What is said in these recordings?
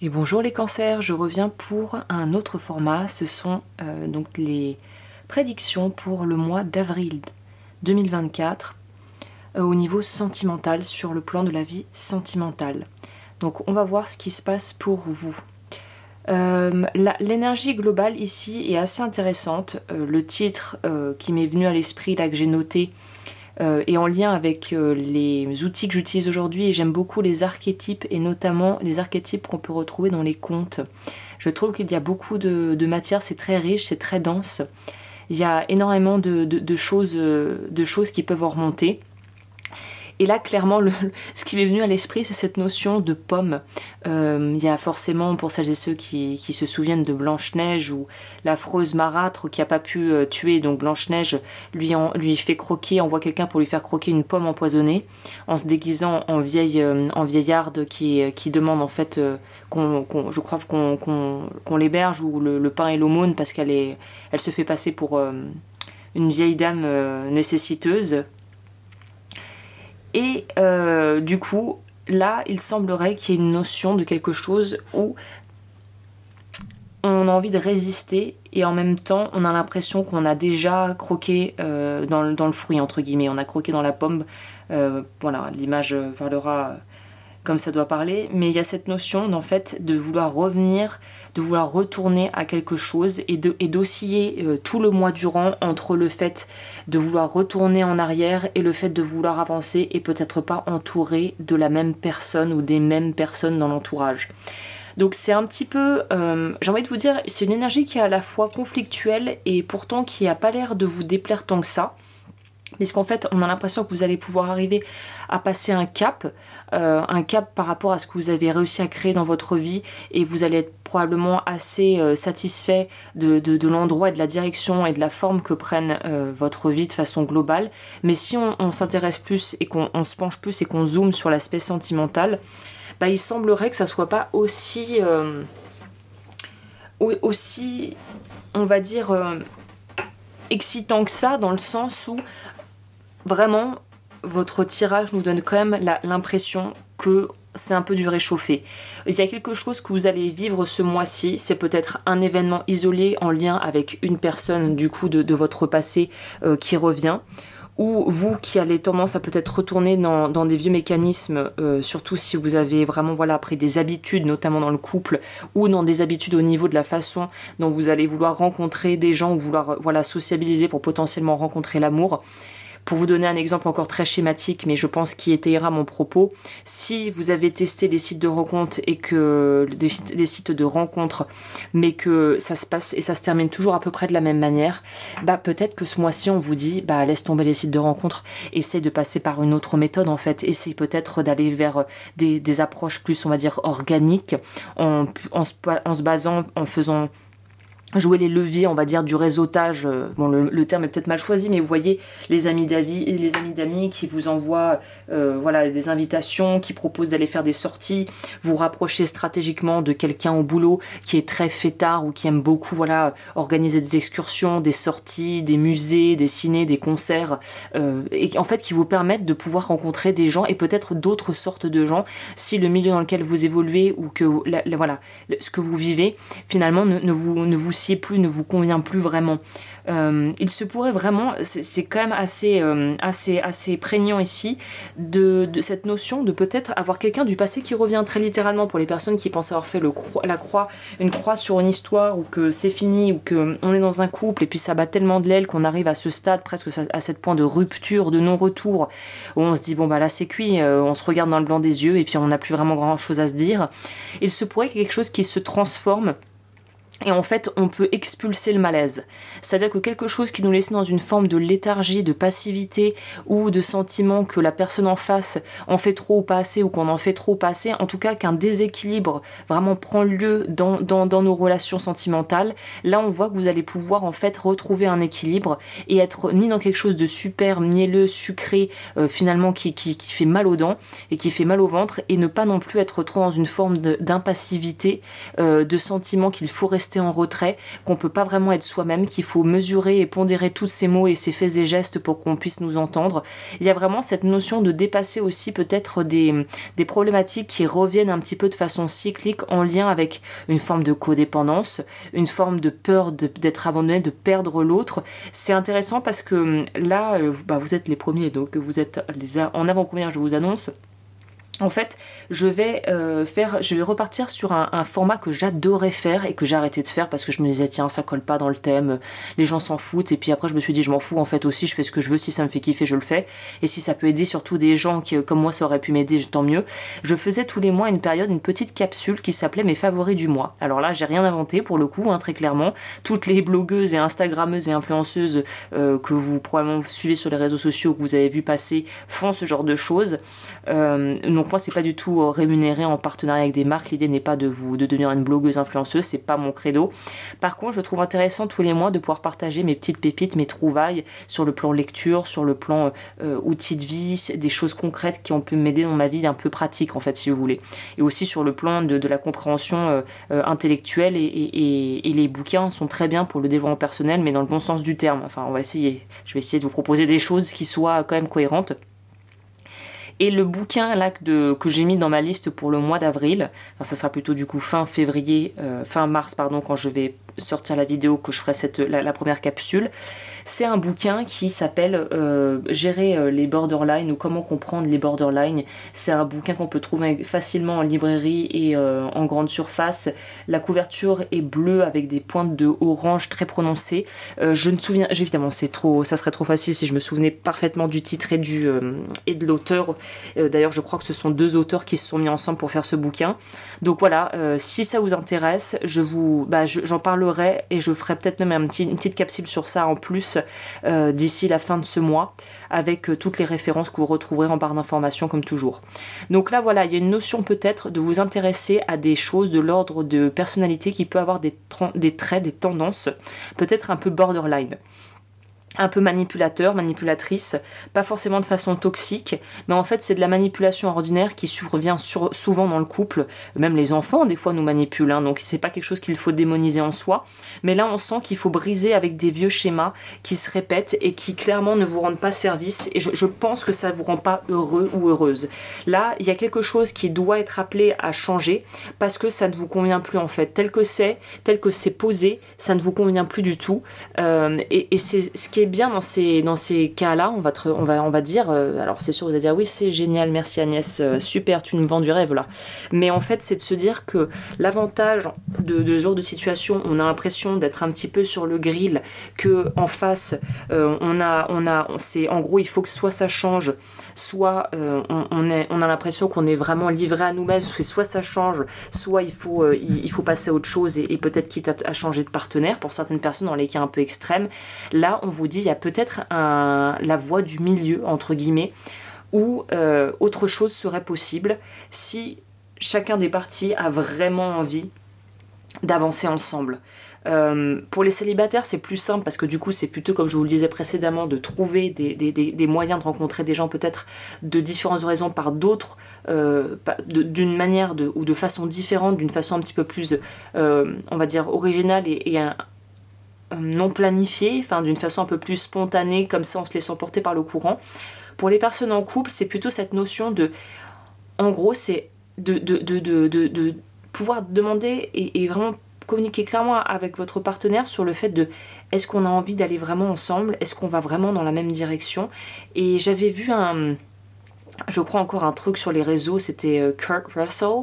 Et bonjour les cancers, je reviens pour un autre format, ce sont donc les prédictions pour le mois d'avril 2024 au niveau sentimental, sur le plan de la vie sentimentale. Donc on va voir ce qui se passe pour vous. L'énergie globale ici est assez intéressante. Le titre qui m'est venu à l'esprit, là que j'ai noté, est en lien avec les outils que j'utilise aujourd'hui, et j'aime beaucoup les archétypes, et notamment les archétypes qu'on peut retrouver dans les contes. Je trouve qu'il y a beaucoup de matière, c'est très riche, c'est très dense. Il y a énormément de choses qui peuvent en remonter. Et là, clairement, ce qui m'est venu à l'esprit, c'est cette notion de pomme. Il y a forcément, pour celles et ceux qui se souviennent de Blanche-Neige, ou l'affreuse marâtre qui n'a pas pu tuer, donc Blanche-Neige lui fait croquer, envoie quelqu'un pour lui faire croquer une pomme empoisonnée, en se déguisant en vieillarde qui demande en fait je crois qu'on l'héberge, ou le pain et l'aumône, parce elle se fait passer pour une vieille dame nécessiteuse. Et du coup, là, il semblerait qu'il y ait une notion de quelque chose où on a envie de résister, et en même temps, on a l'impression qu'on a déjà croqué dans le fruit, entre guillemets. On a croqué dans la pomme. Voilà, l'image parlera comme ça doit parler. Mais il y a cette notion, en fait, de vouloir revenir, de vouloir retourner à quelque chose, et d'osciller tout le mois durant entre le fait de vouloir retourner en arrière et le fait de vouloir avancer, et peut-être pas entouré de la même personne ou des mêmes personnes dans l'entourage. Donc c'est un petit peu, j'ai envie de vous dire, c'est une énergie qui est à la fois conflictuelle et pourtant qui n'a pas l'air de vous déplaire tant que ça. Parce qu'en fait, on a l'impression que vous allez pouvoir arriver à passer un cap par rapport à ce que vous avez réussi à créer dans votre vie, et vous allez être probablement assez satisfait de l'endroit et de la direction et de la forme que prenne votre vie de façon globale. Mais si on s'intéresse plus et qu'on se penche plus et qu'on zoome sur l'aspect sentimental, bah, il semblerait que ça soit pas aussi, on va dire, excitant que ça, dans le sens où vraiment votre tirage nous donne quand même l'impression que c'est un peu du réchauffé. Il y a quelque chose que vous allez vivre ce mois-ci, c'est peut-être un événement isolé en lien avec une personne du coup de votre passé qui revient, ou vous qui allez tendance à peut-être retourner dans des vieux mécanismes, surtout si vous avez vraiment pris des habitudes, notamment dans le couple, ou dans des habitudes au niveau de la façon dont vous allez vouloir rencontrer des gens, ou vouloir sociabiliser pour potentiellement rencontrer l'amour. Pour vous donner un exemple encore très schématique, mais je pense qu'il étayera mon propos, si vous avez testé des sites de rencontres et que des sites de rencontres, mais que ça se passe et ça se termine toujours à peu près de la même manière, bah peut-être que ce mois-ci on vous dit laisse tomber les sites de rencontres, essaye de passer par une autre méthode en fait, essaye peut-être d'aller vers des approches plus, on va dire, organiques, en se basant, en faisant jouer les leviers, on va dire, du réseautage. Bon, le terme est peut-être mal choisi, mais vous voyez, les amis d'amis qui vous envoient des invitations, qui proposent d'aller faire des sorties, vous rapprochez stratégiquement de quelqu'un au boulot qui est très fêtard, ou qui aime beaucoup organiser des excursions, des sorties, des musées, des ciné, des concerts, et en fait qui vous permettent de pouvoir rencontrer des gens, et peut-être d'autres sortes de gens, si le milieu dans lequel vous évoluez, ou que ce que vous vivez finalement ne vous sied plus, ne vous convient plus vraiment. Il se pourrait vraiment, c'est quand même assez prégnant ici, de cette notion de peut-être avoir quelqu'un du passé qui revient, très littéralement, pour les personnes qui pensent avoir fait une croix sur une histoire, ou que c'est fini, ou que on est dans un couple et puis ça bat tellement de l'aile qu'on arrive à ce stade, presque à ce point de rupture, de non-retour, où on se dit là c'est cuit, on se regarde dans le blanc des yeux et puis on n'a plus vraiment grand chose à se dire. Il se pourrait qu'il y ait quelque chose qui se transforme, et en fait, on peut expulser le malaise. C'est-à-dire que quelque chose qui nous laissait dans une forme de léthargie, de passivité, ou de sentiment que la personne en face en fait trop ou pas assez, ou qu'on en fait trop ou pas assez, en tout cas qu'un déséquilibre vraiment prend lieu dans nos relations sentimentales, là on voit que vous allez pouvoir en fait retrouver un équilibre, et être ni dans quelque chose de super mielleux, sucré, finalement qui fait mal aux dents, et qui fait mal au ventre, et ne pas non plus être trop dans une forme d'impassivité, de sentiment qu'il faut rester rester en retrait, qu'on peut pas vraiment être soi-même, qu'il faut mesurer et pondérer tous ces mots et ces faits et gestes pour qu'on puisse nous entendre. Il y a vraiment cette notion de dépasser aussi peut-être des problématiques qui reviennent un petit peu de façon cyclique en lien avec une forme de codépendance, une forme de peur d'être abandonné, de perdre l'autre. C'est intéressant parce que là, vous êtes les premiers, donc vous êtes en avant-première, je vous annonce. En fait, je vais repartir sur un format que j'adorais faire et que j'ai arrêté de faire parce que je me disais tiens ça colle pas dans le thème, les gens s'en foutent, et puis après je me suis dit je m'en fous en fait aussi, je fais ce que je veux, si ça me fait kiffer je le fais, et si ça peut aider surtout des gens qui comme moi ça aurait pu m'aider tant mieux. Je faisais tous les mois une petite capsule qui s'appelait mes favoris du mois. Alors là j'ai rien inventé pour le coup, très clairement, toutes les blogueuses et instagrammeuses et influenceuses que vous probablement suivez sur les réseaux sociaux, que vous avez vu passer, font ce genre de choses. Donc moi c'est pas du tout rémunéré en partenariat avec des marques, l'idée n'est pas de devenir une blogueuse influenceuse, c'est pas mon credo. Par contre je trouve intéressant tous les mois de pouvoir partager mes petites pépites, mes trouvailles sur le plan lecture, sur le plan outils de vie, des choses concrètes qui ont pu m'aider dans ma vie un peu pratique en fait si vous voulez, et aussi sur le plan de la compréhension intellectuelle, et les bouquins sont très bien pour le développement personnel mais dans le bon sens du terme. Enfin je vais essayer de vous proposer des choses qui soient quand même cohérentes. Et le bouquin là que j'ai mis dans ma liste pour le mois d'avril, ça sera plutôt du coup fin mars quand je vais sortir la vidéo, que je ferai la première capsule, c'est un bouquin qui s'appelle Gérer les borderline, ou comment comprendre les borderline. C'est un bouquin qu'on peut trouver facilement en librairie et en grande surface. La couverture est bleue avec des pointes de orange très prononcées. Je me souviens, évidemment ça serait trop facile si je me souvenais parfaitement du titre et de l'auteur. D'ailleurs je crois que ce sont 2 auteurs qui se sont mis ensemble pour faire ce bouquin. Donc voilà, si ça vous intéresse, j'en parlerai et je ferai peut-être même une petite capsule sur ça en plus d'ici la fin de ce mois, avec toutes les références que vous retrouverez en barre d'informations comme toujours. Donc là voilà, il y a une notion peut-être de vous intéresser à des choses de l'ordre de personnalité qui peut avoir des traits, des tendances peut-être un peu borderline, un peu manipulatrice, pas forcément de façon toxique, mais en fait c'est de la manipulation ordinaire qui survient souvent dans le couple. Même les enfants des fois nous manipulent, donc c'est pas quelque chose qu'il faut démoniser en soi, mais là on sent qu'il faut briser avec des vieux schémas qui se répètent et qui clairement ne vous rendent pas service, et je pense que ça vous rend pas heureux ou heureuse. Là il y a quelque chose qui doit être appelé à changer parce que ça ne vous convient plus en fait, tel que c'est posé, ça ne vous convient plus du tout, et c'est ce qui est bien dans ces cas-là, on va dire, alors c'est sûr vous allez dire oui c'est génial, merci Agnès, super, tu me vends du rêve là, mais en fait c'est de se dire que l'avantage de ce genre de situation, on a l'impression d'être un petit peu sur le grill, que en face c'est en gros il faut que soit ça change, soit on a l'impression qu'on est vraiment livré à nous-mêmes, soit ça change, soit il faut passer à autre chose et peut-être quitte à changer de partenaire pour certaines personnes dans les cas un peu extrêmes. Là on vous dit il y a peut-être la voie du milieu entre guillemets où autre chose serait possible si chacun des parties a vraiment envie d'avancer ensemble. Pour les célibataires c'est plus simple parce que du coup c'est plutôt, comme je vous le disais précédemment, de trouver des moyens de rencontrer des gens peut-être de différentes horizons par d'autres, d'une manière ou de façon différente, d'une façon un petit peu plus on va dire originale et non planifiée, d'une façon un peu plus spontanée, comme ça en se laissant porter par le courant. Pour les personnes en couple c'est plutôt cette notion en gros c'est de pouvoir demander et vraiment communiquer clairement avec votre partenaire sur le fait de est-ce qu'on a envie d'aller vraiment ensemble, est-ce qu'on va vraiment dans la même direction. Et j'avais vu je crois encore un truc sur les réseaux, c'était Kurt Russell,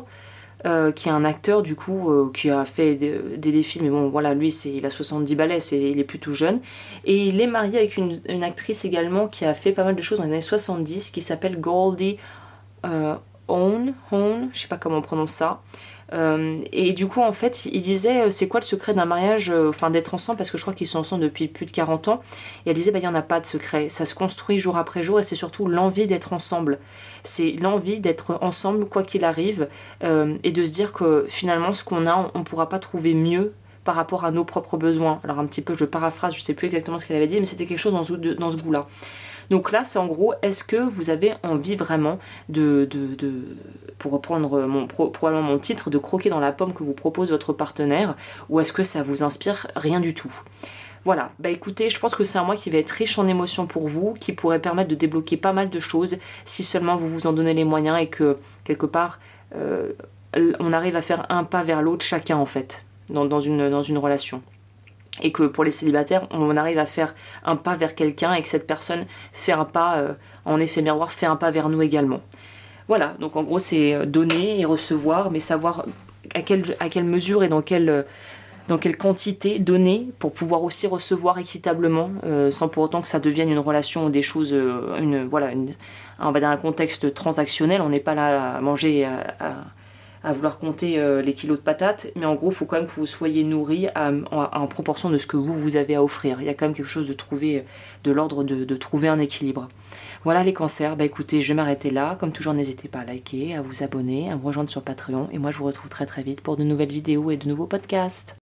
qui est un acteur du coup qui a fait des films, mais bon voilà, lui il a 70 balais, il est plutôt jeune, et il est marié avec une actrice également qui a fait pas mal de choses dans les années 70, qui s'appelle Goldie Hawn, je sais pas comment on prononce ça. Et du coup en fait il disait c'est quoi le secret d'un mariage, d'être ensemble, parce que je crois qu'ils sont ensemble depuis plus de 40 ans, et elle disait il n'y en a pas de secret, ça se construit jour après jour, et c'est surtout l'envie d'être ensemble, c'est l'envie d'être ensemble quoi qu'il arrive, et de se dire que finalement ce qu'on a on ne pourra pas trouver mieux par rapport à nos propres besoins. Alors un petit peu je paraphrase, je sais plus exactement ce qu'elle avait dit, mais c'était quelque chose dans ce goût là. Donc là, c'est en gros, est-ce que vous avez envie vraiment pour reprendre probablement mon titre, de croquer dans la pomme que vous propose votre partenaire, ou est-ce que ça vous inspire rien du tout? Voilà, bah écoutez, je pense que c'est un mois qui va être riche en émotions pour vous, qui pourrait permettre de débloquer pas mal de choses, si seulement vous vous en donnez les moyens et que, quelque part, on arrive à faire un pas vers l'autre chacun en fait, dans une relation. Et que pour les célibataires, on arrive à faire un pas vers quelqu'un et que cette personne fait un pas, en effet miroir, fait un pas vers nous également. Voilà, donc en gros c'est donner et recevoir, mais savoir à quelle mesure et dans quelle quantité donner pour pouvoir aussi recevoir équitablement, sans pour autant que ça devienne une relation ou des choses, on va dire un contexte transactionnel. On n'est pas là à manger, à vouloir compter les kilos de patates, mais en gros, il faut quand même que vous soyez nourris en proportion de ce que vous avez à offrir. Il y a quand même quelque chose de l'ordre de trouver un équilibre. Voilà les cancers, bah écoutez, je vais m'arrêter là. Comme toujours, n'hésitez pas à liker, à vous abonner, à me rejoindre sur Patreon, et moi je vous retrouve très très vite pour de nouvelles vidéos et de nouveaux podcasts.